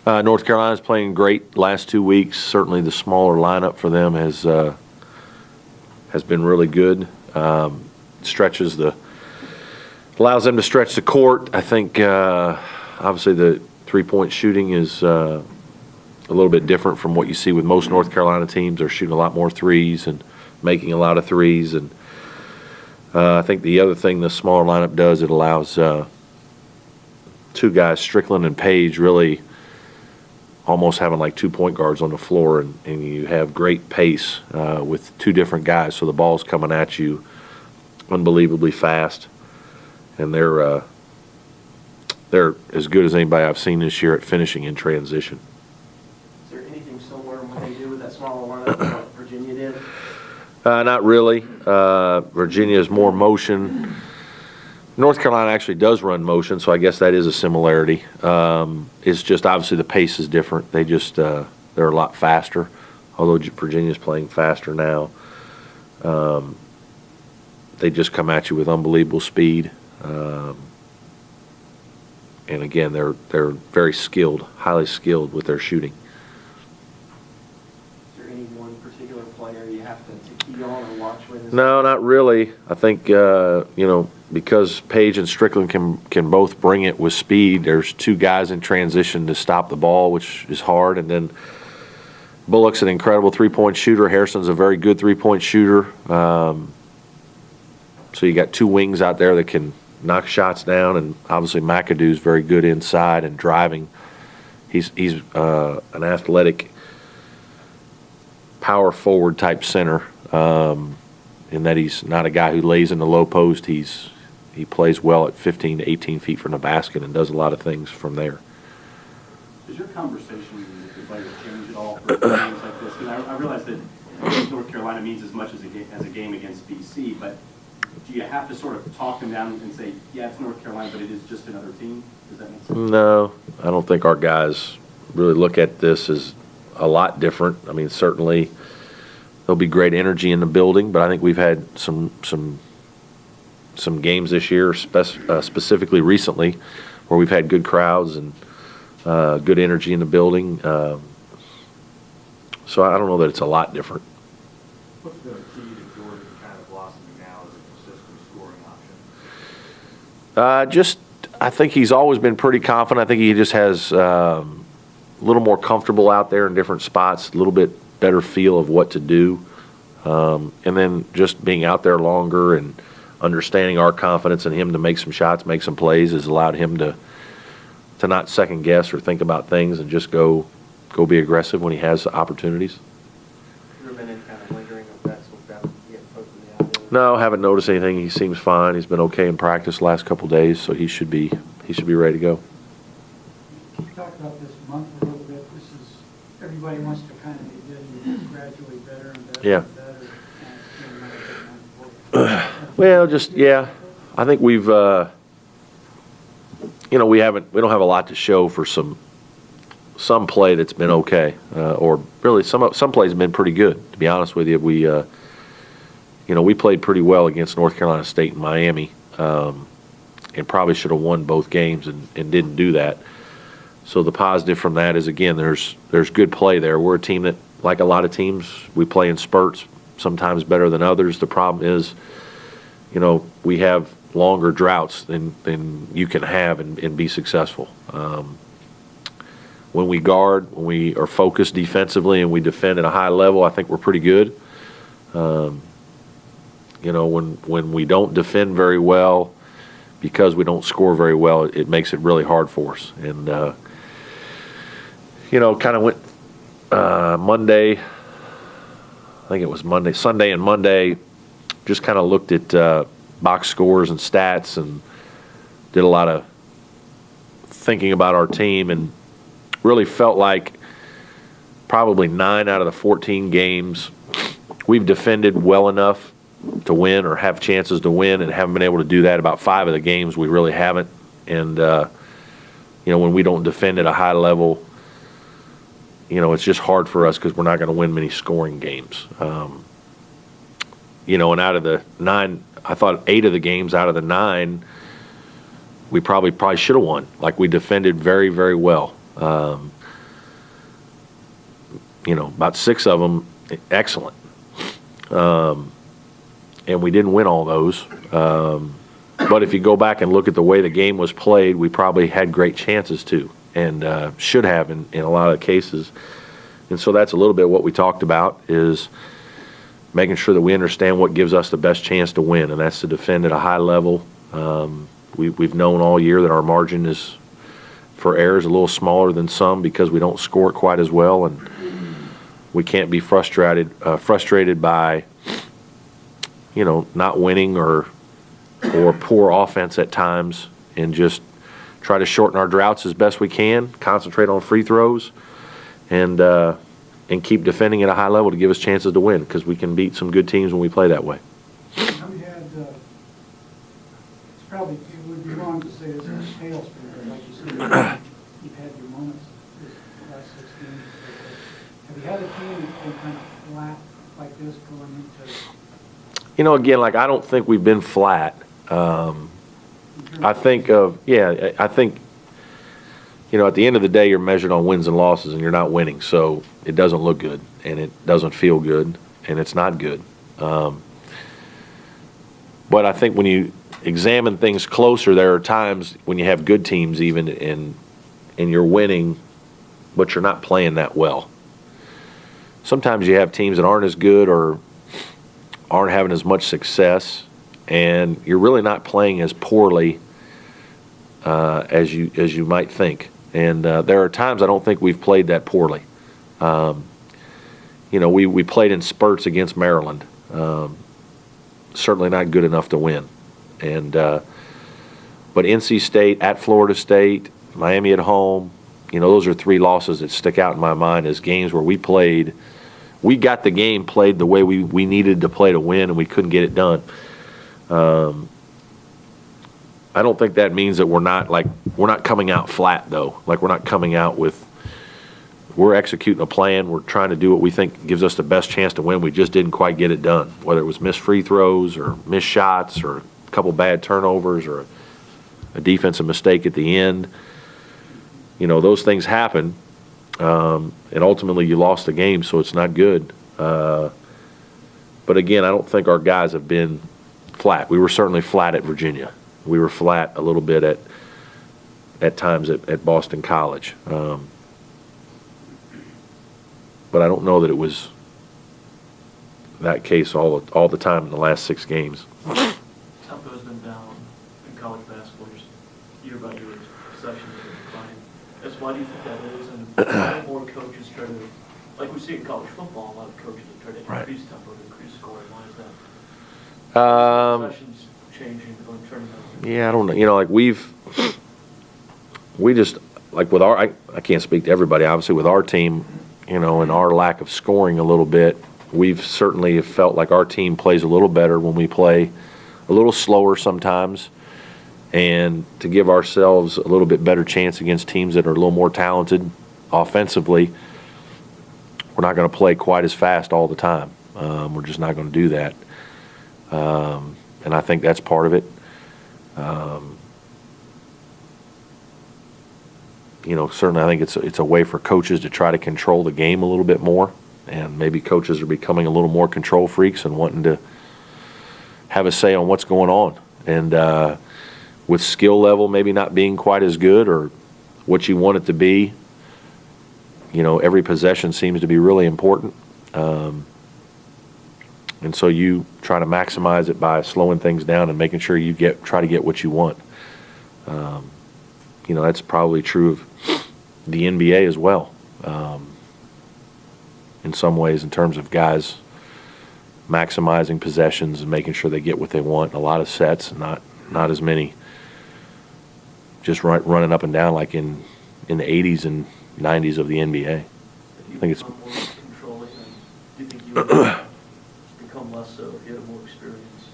North Carolina's playing great last 2 weeks. Certainly the smaller lineup for them has been really good. Allows them to stretch the court. I think obviously the three-point shooting is a little bit different from what you see with most North Carolina teams. They're shooting a lot more threes and making a lot of threes. And I think the other thing the smaller lineup does, it allows two guys, Strickland and Page, really almost having like 2 point guards on the floor, and you have great pace with two different guys. So the ball's coming at you unbelievably fast, and they're as good as anybody I've seen this year at finishing in transition. Is there anything similar in what they do with that smaller lineup to what Virginia did? Not really. Virginia is more motion. North Carolina actually does run motion, so I guess that is a similarity. It's just obviously the pace is different. They're a lot faster, although Virginia's playing faster now. They just come at you with unbelievable speed. And again, they're very skilled, highly skilled with their shooting. Is there any one particular player you have to key on or watch with? No, not really. I think because Page and Strickland can both bring it with speed. There's two guys in transition to stop the ball, which is hard. And then Bullock's an incredible three-point shooter. Harrison's a very good three-point shooter. So you got two wings out there that can knock shots down, and obviously McAdoo's very good inside and driving. He's an athletic power forward type center, in that he's not a guy who lays in the low post. He plays well at 15 to 18 feet from the basket and does a lot of things from there. Does your conversation with the players change at all for games like this? Because I realize that North Carolina means as much as a game against BC, but do you have to sort of talk them down and say, yeah, it's North Carolina, but it is just another team? Does that make sense? No, I don't think our guys really look at this as a lot different. I mean, certainly there'll be great energy in the building, but I think we've had some games this year, specifically recently, where we've had good crowds and good energy in the building. So I don't know that it's a lot different. What's the key to Jordan kind of blossoming now as a consistent scoring option? I think he's always been pretty confident. I think he just has a little more comfortable out there in different spots, a little bit better feel of what to do. And then just being out there longer and understanding our confidence in him to make some shots, make some plays, has allowed him to not second guess or think about things and just go be aggressive when he has opportunities. Has there been any kind of lingering effects with that getting poked in the eye? No, haven't noticed anything. He seems fine. He's been okay in practice the last couple of days, so he should be ready to go. Can you talk about this month a little bit? Everybody wants to kind of be getting gradually better and better and better. Well, I think we've, we don't have a lot to show for some play that's been okay, or really some plays have been pretty good. To be honest with you, we played pretty well against North Carolina State and Miami, and probably should have won both games and didn't do that. So the positive from that is, again, there's good play there. We're a team that, like a lot of teams, we play in spurts, sometimes better than others. The problem is, we have longer droughts than you can have and be successful. When we guard, when we are focused defensively and we defend at a high level, I think we're pretty good. When we don't defend very well because we don't score very well, it makes it really hard for us. And, kind of went Monday, I think it was Sunday and Monday, just kind of looked at box scores and stats and did a lot of thinking about our team, and really felt like probably 9 out of the 14 games we've defended well enough to win or have chances to win, and haven't been able to do that. About 5 of the games we really haven't. And, when we don't defend at a high level, it's just hard for us because we're not going to win many scoring games. And out of the 9, I thought 8 of the games out of the 9, we probably should have won. Like, we defended very, very well. about 6 of them excellent. And we didn't win all those. But if you go back and look at the way the game was played, we probably had great chances to, and should have in a lot of cases. And so that's a little bit what we talked about, is making sure that we understand what gives us the best chance to win, and that's to defend at a high level. We've known all year that our margin is for error is a little smaller than some because we don't score it quite as well, and we can't be frustrated by not winning or poor offense at times, and just try to shorten our droughts as best we can, concentrate on free throws, and keep defending at a high level to give us chances to win, because we can beat some good teams when we play that way. We had, it would be wrong to say this is a tailspin, but like you said, you've had your moments this last 6 games. Have you had a team that's been kind of flat like this going into? Again, I don't think we've been flat. I think, at the end of the day, you're measured on wins and losses, and you're not winning, so it doesn't look good, and it doesn't feel good, and it's not good. But I think when you examine things closer, there are times when you have good teams even, and you're winning, but you're not playing that well. Sometimes you have teams that aren't as good or aren't having as much success, and you're really not playing as poorly as you might think. And there are times I don't think we've played that poorly. We played in spurts against Maryland. Certainly not good enough to win. And but NC State, at Florida State, Miami at home, those are 3 losses that stick out in my mind as games where we got the game played the way we needed to play to win, and we couldn't get it done. I don't think that means that we're not coming out flat, though. We're not coming out we're executing a plan. We're trying to do what we think gives us the best chance to win. We just didn't quite get it done, whether it was missed free throws or missed shots or a couple bad turnovers or a defensive mistake at the end. Those things happen, and ultimately you lost the game, so it's not good. But again, I don't think our guys have been flat. We were certainly flat at Virginia. We were flat a little bit at times at Boston College. But I don't know that it was that case all the time in the last 6 games. Tempo's been down in college basketball year by year. Possessions are declining. Why do you think that is? And why more coaches try to, like we see in college football, a lot of coaches try to increase tempo, to increase scoring. Why is that? Possessions changing or turning over. Yeah, I don't know. We just with our, I can't speak to everybody, obviously, with our team, and our lack of scoring a little bit, we've certainly felt like our team plays a little better when we play a little slower sometimes, and to give ourselves a little bit better chance against teams that are a little more talented offensively, we're not going to play quite as fast all the time. We're just not going to do that. And I think that's part of it. Certainly I think it's a way for coaches to try to control the game a little bit more, and maybe coaches are becoming a little more control freaks and wanting to have a say on what's going on. And with skill level maybe not being quite as good or what you want it to be, every possession seems to be really important. And so you try to maximize it by slowing things down and making sure you try to get what you want. That's probably true of the NBA as well. In some ways, in terms of guys maximizing possessions and making sure they get what they want, a lot of sets, and not as many just running up and down like in the 80s and 90s of the NBA. I think it's more controlling. Do you think you would become less so if you had more experience?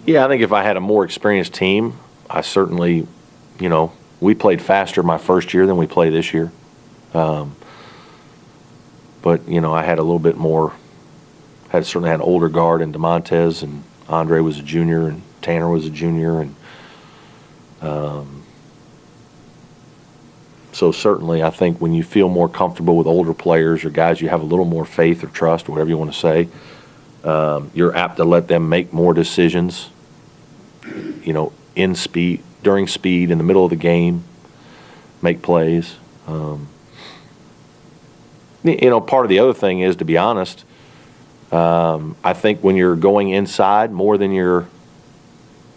Yeah, I think if I had a more experienced team, I certainly, we played faster my first year than we play this year. But, I had a little bit more, certainly had an older guard in DeMontez, and Andre was a junior, and Tanner was a junior, and So certainly, I think when you feel more comfortable with older players or guys you have a little more faith or trust or whatever you want to say, you're apt to let them make more decisions, during speed, in the middle of the game, make plays. Part of the other thing is, to be honest, I think when you're going inside more than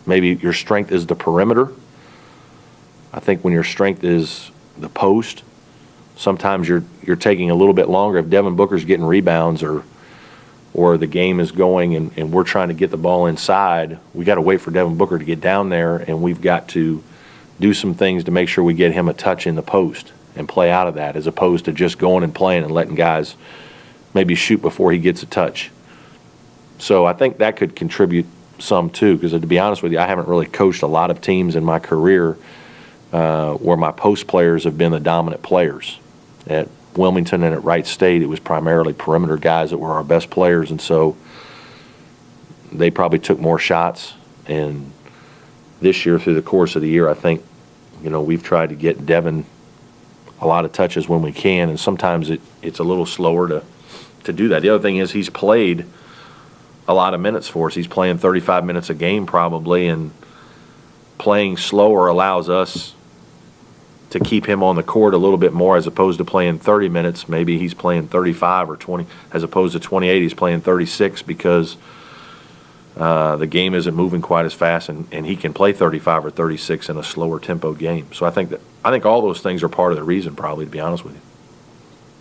maybe your strength is the perimeter. I think when your strength is the post, sometimes you're taking a little bit longer. If Devin Booker's getting rebounds or the game is going and we're trying to get the ball inside, we got to wait for Devin Booker to get down there, and we've got to do some things to make sure we get him a touch in the post and play out of that, as opposed to just going and playing and letting guys maybe shoot before he gets a touch. So I think that could contribute some too, because to be honest with you, I haven't really coached a lot of teams in my career where my post players have been the dominant players. At Wilmington and at Wright State, it was primarily perimeter guys that were our best players, and so they probably took more shots. And this year, through the course of the year, I think, we've tried to get Devin a lot of touches when we can, and sometimes it's a little slower to do that. The other thing is he's played a lot of minutes for us. He's playing 35 minutes a game probably, and playing slower allows us to keep him on the court a little bit more, as opposed to playing 30 minutes. Maybe he's playing 35 or 20, as opposed to 28, he's playing 36, because the game isn't moving quite as fast, and he can play 35 or 36 in a slower tempo game. So I think all those things are part of the reason, probably, to be honest with you.